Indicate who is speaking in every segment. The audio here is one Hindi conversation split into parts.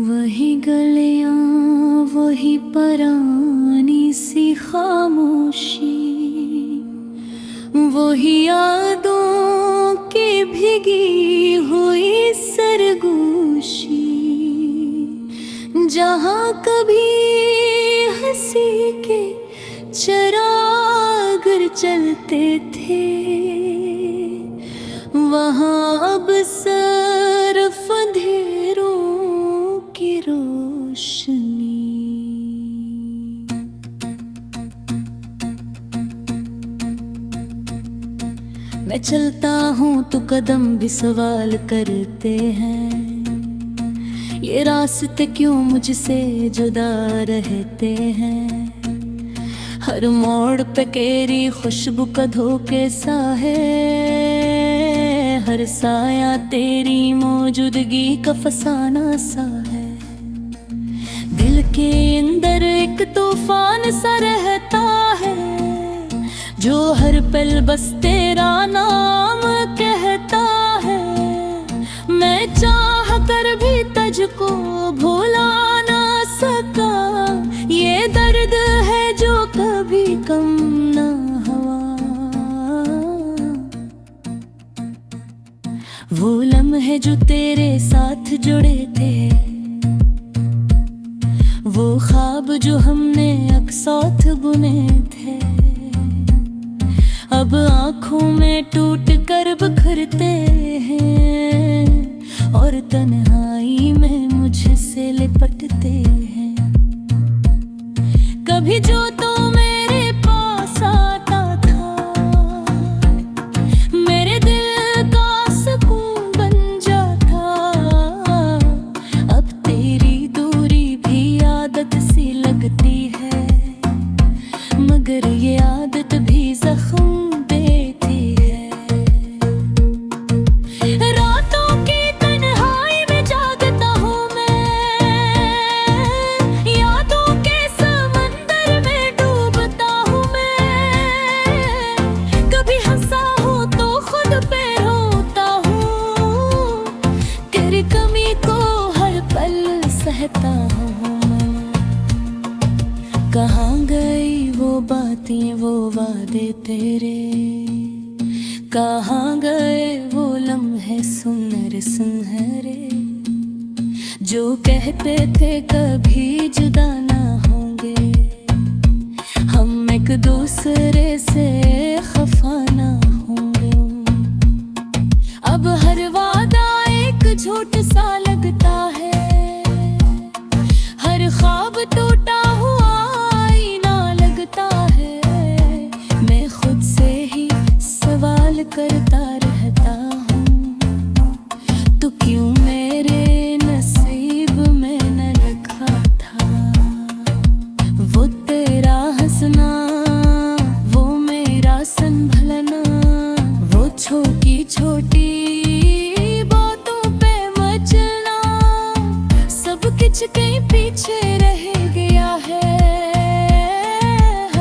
Speaker 1: वही गलियां, वही परानी सी खामोशी, वही यादों की भीगी हुई सरगोशी, जहाँ कभी हंसी के चरागर चलते थे, वहाँ अब सिर्फ अंधेरों की रोशनी। मैं चलता हूँ तो कदम भी सवाल करते हैं, ये रास्ते क्यों मुझसे जुदा रहते हैं। हर मोड़ पे केरी खुशबू का धोखे सा है, हर साया तेरी मौजूदगी का फसाना सा है। दिल के अंदर एक तूफान सा रहता है, जो हर पल बस तेरा नाम कहता है। मैं चाह कर भी तुझको भुला ना सका, ये दर्द है जो कभी कम ना हुआ। वो लम्हे जो तेरे साथ जुड़े थे, वो ख्वाब जो हमने अक्सौत बुने थे, अब आँखों में टूट कर बिखरते हैं और तन्हाई में मुझसे लिपटते हैं। कभी जो तो मेरे पास आता था, मेरे दिल का सुकून बन जाता, अब तेरी दूरी भी आदत सी लगती है, मगर ये आदत भी जख्म देती है। रातों की तन्हाई में जागता हूँ मैं, यादों के समंदर में डूबता हूँ मैं। कभी हंसा हूँ तो खुद पे रोता हूँ, तेरी कमी को हर पल सहता हूँ मैं। कहाँ गई वो बातें, वो वादे तेरे, कहाँ गए वो लम्हे सुनहरे सुनहरे, जो कहते थे कभी जुदा ना होंगे, हम एक दूसरे से खफा ना होंगे। अब हर वादा एक झूठ सा लगता है, हर ख्वाब टूटा हुआ आईना लगता है। मैं खुद से ही सवाल करता रहता हूँ, तो क्यों मेरे नसीब में न लिखा था। वो तेरा हंसना, वो मेरा संभलना, वो छोटी छोटी बातों पे मचलना, सब कुछ कहीं पीछे रह गया है।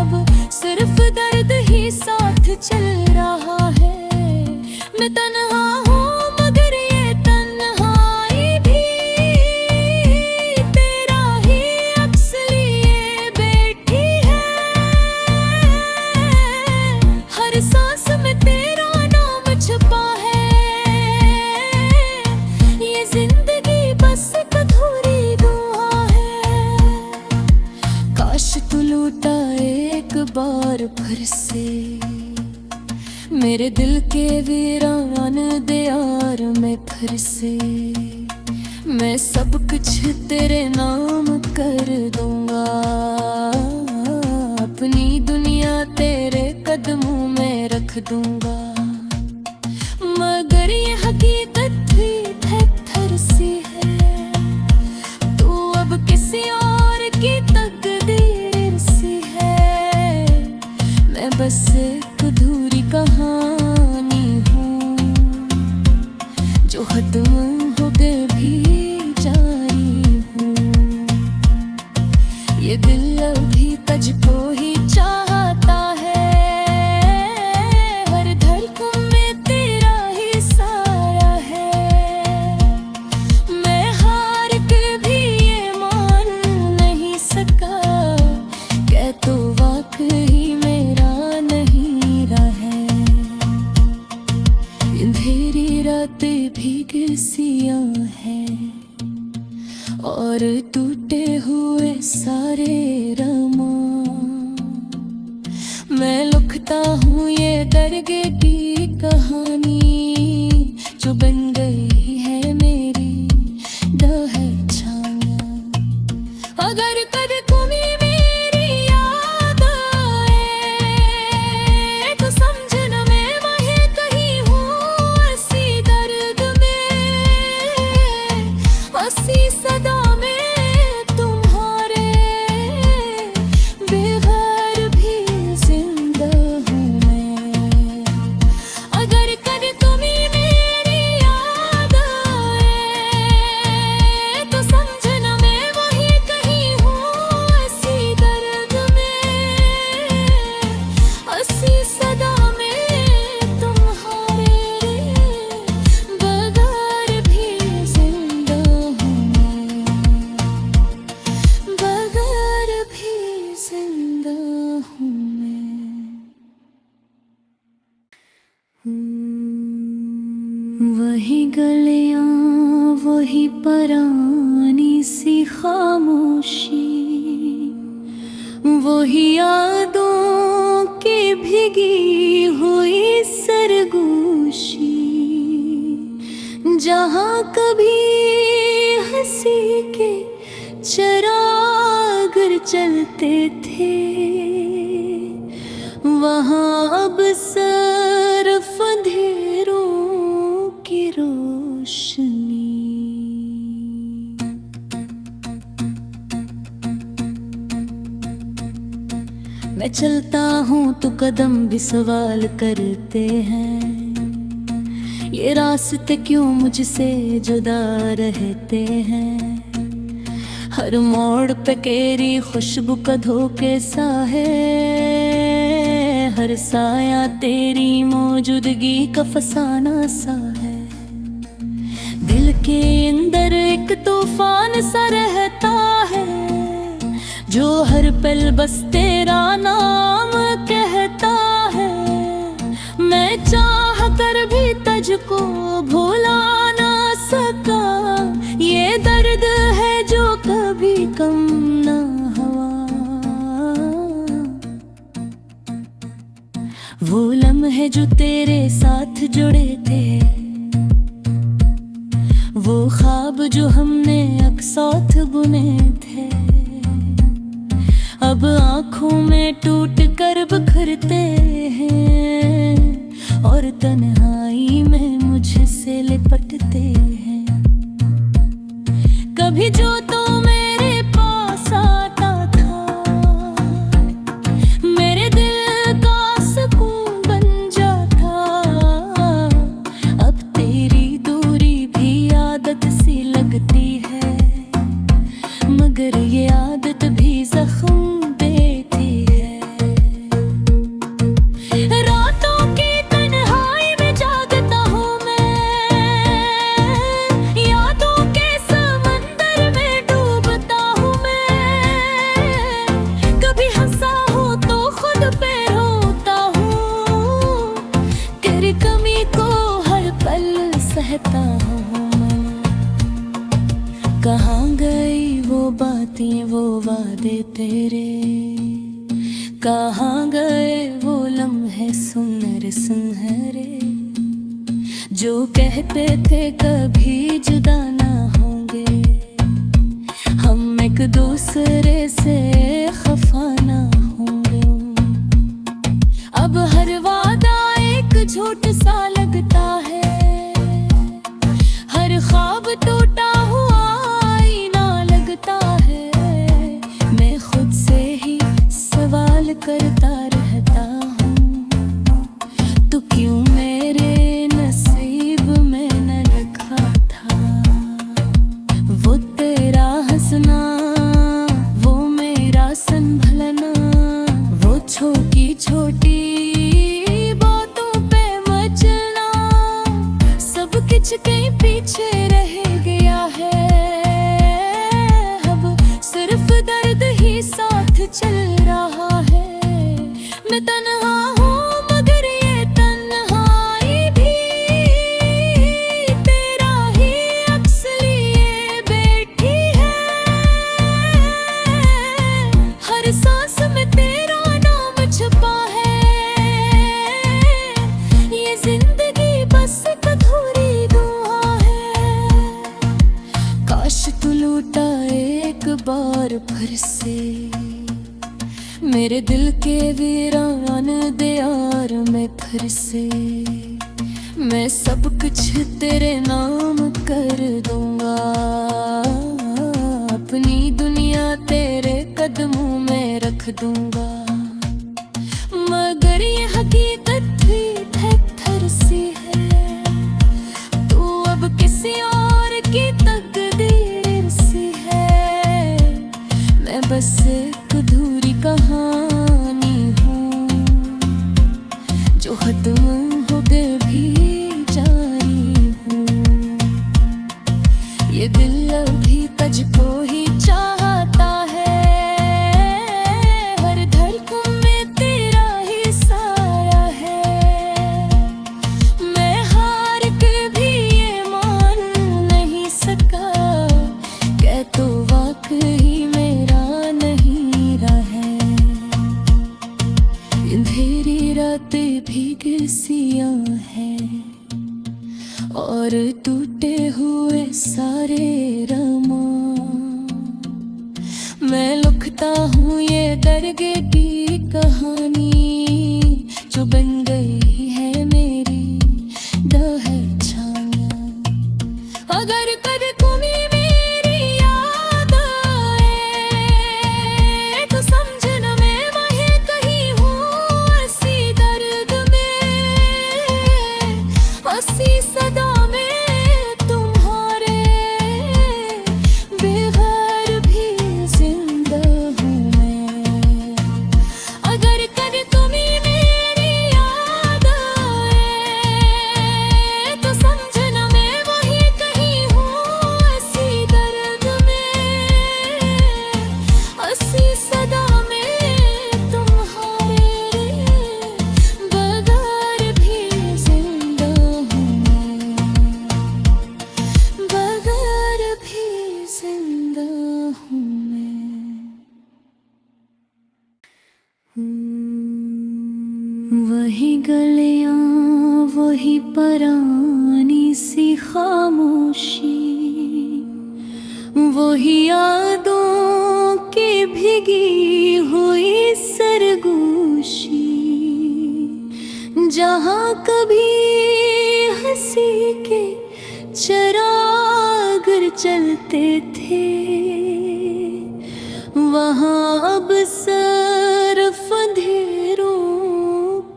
Speaker 1: अब सिर्फ दर्द ही साथ चल रहा है। मैं तन्हा हूँ मगर ये तन्हाई भी तेरा ही अक्स लिए बैठी है। हर सांस में तेरा नाम छुपा है, ये जिंदगी बस एक अधूरी दुआ है। काश तू लूटा एक बार फिर से, मेरे दिल के वीरान दियार में फिर से। मैं सब कुछ तेरे नाम कर दूंगा, अपनी दुनिया तेरे कदमों में रख दूंगा। मगर ये हकीकत भी पत्थर सी है, तू अब किसी और की तकदीर सी है। मैं बस एक अधूरी कहानी हूँ, जो खत्म हो गए भी जारी हूँ। ये दिल अभी तुझको ही चाहता है, हर धड़कन में तेरा ही साया है। सिया है और टूटे हुए सारे रमा। मैं लिखता हूँ ये दर्गे की कहानी जो बन गई है मेरी दहछाया। अगर कभी तुम्हें मेरी याद आए तो समझना मैं वहीं कहीं हूँ इसी दर्द में, इसी सदा में तुम्हारे बगैर भी जिंदा हूँ मैं। अगर कभी तुम्हें मेरी याद आए तो समझना मैं वहीं कहीं हूँ इसी दर्द में, इसी सदा में तुम्हारे बगैर भी जिंदा हूँ मैं, बगैर भी जिंदा हूँ मैं। वही गलियां वही पुरानी सी खामोशी, वही यादों की भीगी हुई सरगोशी, जहाँ कभी हंसी के चिराग चलते थे वहाँ अब सिर्फ अंधेरों की रोशनी। मैं चलता हूँ तो कदम भी सवाल करते हैं, ये रास्ते क्यों मुझसे जुदा रहते हैं। हर मोड़ पे केरी खुशबू का धोखे सा है, हर साया तेरी मौजूदगी का फसाना सा है। दिल के अंदर एक तूफान सा रहता है जो हर पल बस तेरा नाम कहता है। मैं चाह कर भी तुझको भुला ना सका, ये दर्द है जो कभी कम ना हुआ। वो लम्हे जो तेरे साथ जुड़े थे, वो ख्वाब जो हमने अक्सौत बुने थे, अब आँखों में टूट कर बिखरते हैं और तन्हाई में मुझसे लिपटते हैं। कभी जो तो मेरे पास आता था, मेरे दिल का सुकून बन जाता, अब तेरी दूरी भी आदत सी लगती है, मगर ये आदत भी जख्म देती है। रातों की तन्हाई में जागता हूँ मैं, यादों के समंदर में डूबता हूँ मैं। कभी हंसा हूँ तो खुद पे रोता हूँ, तेरी कमी को हर पल सहता हूँ मैं। कहाँ गई वो बातें वो वादे तेरे, कहाँ गए वो लम्हे सुनहरे सुनहरे जो कहते थे कभी जुदा ना होंगे, हम एक दूसरे से खफा ना होंगे। अब हर वादा एक झूठ सा लगता है, हर ख्वाब टूटा हुआ आईना लगता है। मैं खुद से ही सवाल करता रहता हूँ, तो क्यों मेरे नसीब में न लिखा था। वो तेरा हंसना, वो मेरा संभलना, वो छोटी छोटी बातों पे मचलना, सब कुछ कहीं पीछे रह गया। बार फिर से मेरे दिल के वीरान दीवार में फिर से मैं सब कुछ तेरे नाम कर दूंगा। अपनी दुनिया तेरे कदमों में रख दूंगा। मगर ये हकीकत भी थर सी है, तू अब किसी और की तकदीर सी है। मैं बस एक अधूरी कहानी हूँ जो खत्म हो गए भी जारी हूँ। ये दिल अभी तुझको ही चाहता है, हर धड़कन में तेरा ही साया है। मैं हार के भी ये मान नहीं सका, कह तो वाकई मेरा नहीं रहा है। अंधेरी रातें भीग सियां हैं और टूटे हुए सारे रमान। मैं लिखता हूँ ये दर्द की कहानी जो बन गई है मेरी पहचान। अगर कभी तुम्हें मेरी याद आए तो समझना मैं वहीं कहीं हूँ, ऐसी दर्द में, ऐसी सदा में तुम्हारे बगैर भी जिंदा हूँ मैं। अगर कभी तुम्हें मेरी याद आए तो समझना मैं वहीं कहीं हूँ, ऐसी दर्द में, ऐसी सदा में तुम्हारे बगैर भी जिंदा हूँ मैं, बगैर भी जिंदा हूँ मैं। वही गलियां, वही पुरानी सी खामोशी, वही यादों की भीगी हुई सरगोशी। जहाँ कभी हंसी के चिराग चलते थे, वहाँ अब सिर्फ अंधेरों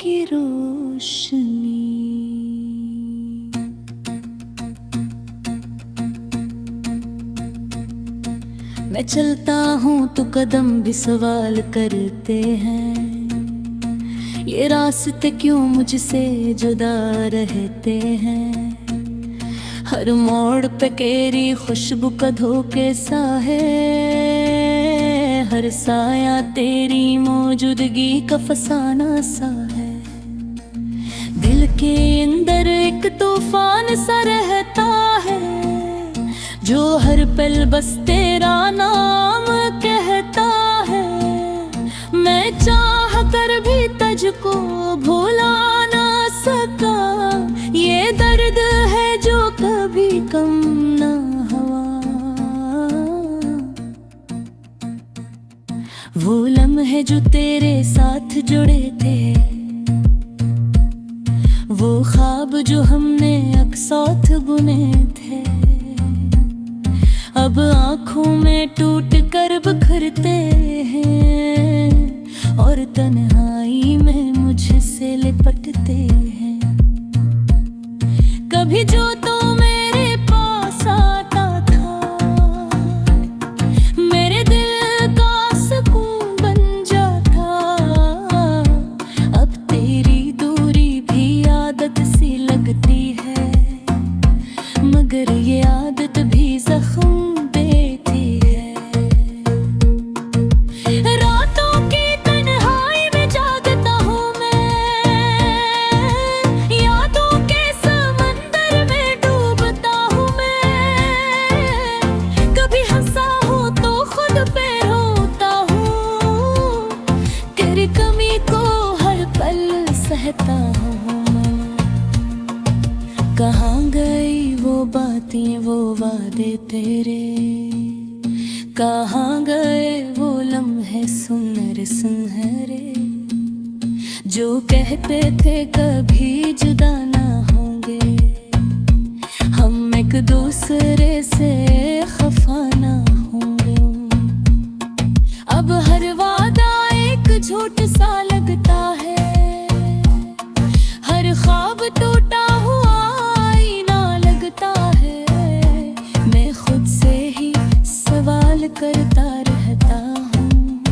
Speaker 1: की रोशनी। मैं चलता हूँ तो कदम भी सवाल करते हैं, ये रास्ते क्यों मुझसे जुदा रहते हैं। हर मोड़ पे केरी खुशबू का धोखे सा है, हर साया तेरी मौजूदगी का फसाना सा है। दिल के अंदर एक तूफान सा रहता है जो हर पल बस तेरा नाम कहता है। मैं चाह कर भी तुझको भुला ना सका, ये दर्द है जो कभी कम ना हुआ। वो लम्हे जो तेरे साथ जुड़े थे, वो ख्वाब जो हमने अक्सौत बुने थे, अब आँखों में टूट कर बिखरते हैं और तन्हाई में मुझसे लिपटते हैं। कभी जो तो मेरे पास आता था, मेरे दिल का सुकून बन जाता। अब तेरी दूरी भी आदत सी लगती है, मगर ये आदत भी जख्म देती है। रातों की तन्हाई में जागता हूँ मैं, यादों के समंदर में डूबता हूँ मैं। कभी हंसा हूँ तो खुद पे रोता हूँ, तेरी कमी को हर पल सहता हूँ मैं। कहाँ गई वो बातें, वो वादे तेरे, कहाँ गए वो लम्हे सुनहरे सुनहरे, जो कहते थे कभी जुदा ना होंगे, हम एक दूसरे से खफा ना होंगे। अब हर वादा एक झूठ सा लगता है, हर ख्वाब टूटा हुआ आईना लगता है। मैं खुद से ही सवाल करता रहता हूँ,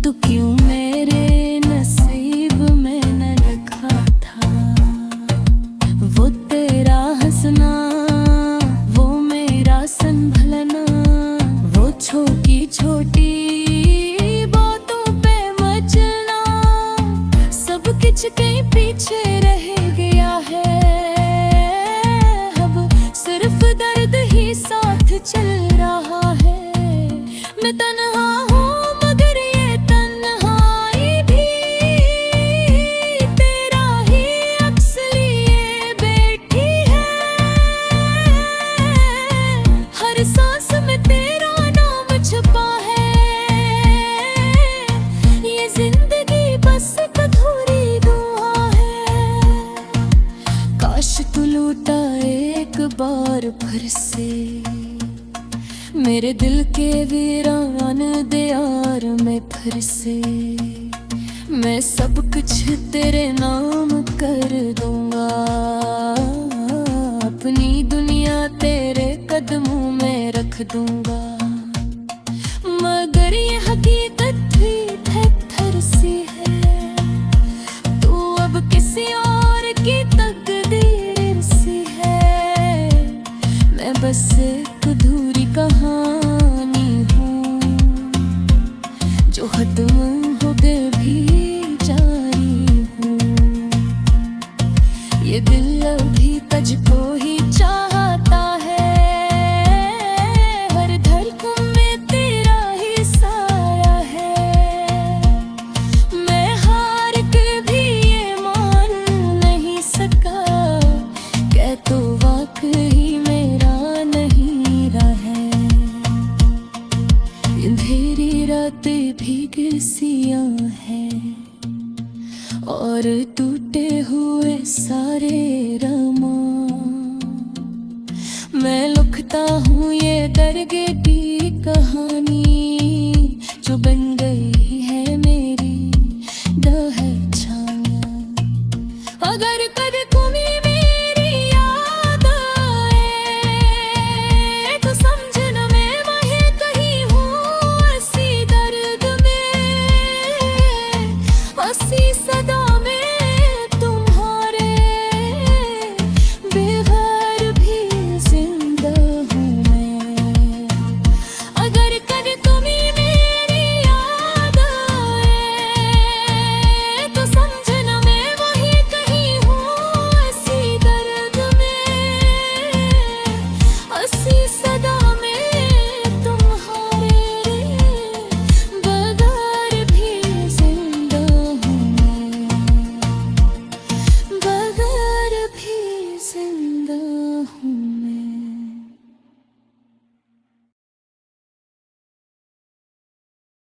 Speaker 1: तो क्यों मेरे नसीब में न लिखा था। वो तेरा हंसना, वो मेरा संभलना, वो छोटी छोटी बातों पे मचलना, सब कुछ कहीं पीछे रह गया है। अब सिर्फ दर्द ही साथ चल रहा है। मैं तन्हा हूँ मगर ये तन्हाई भी तेरा ही अक्स लिए बैठी है। हर सांस में तेरा नाम छुपा है। ये जिंदगी बस एक अधूरी दुआ है। काश तू लूटा एक बार फिर से मेरे दिल के वीरान दीवार में फिर से। मैं सब कुछ तेरे नाम कर दूंगा, अपनी दुनिया तेरे कदमों में रख दूंगा। मगर ये हकीकत भी पत्थर सी है, तू अब किसी और की तकदीर सी है। मैं बस एक अधूरी कहानी हूँ, जो खत्म हो गए भी जारी हूँ। ये दिल अभी तुझको ही चाहता है, हर धड़कन में तेरा ही साया है। मैं हार के भी ये मान नहीं सका, कह तो वाकई मेरा नहीं रहा है। अंधेरी रातें भीग सियां हैं और टूटे हुए सारे रमान। मैं लिखता हूँ ये दर्द की कहानी, जो बन गई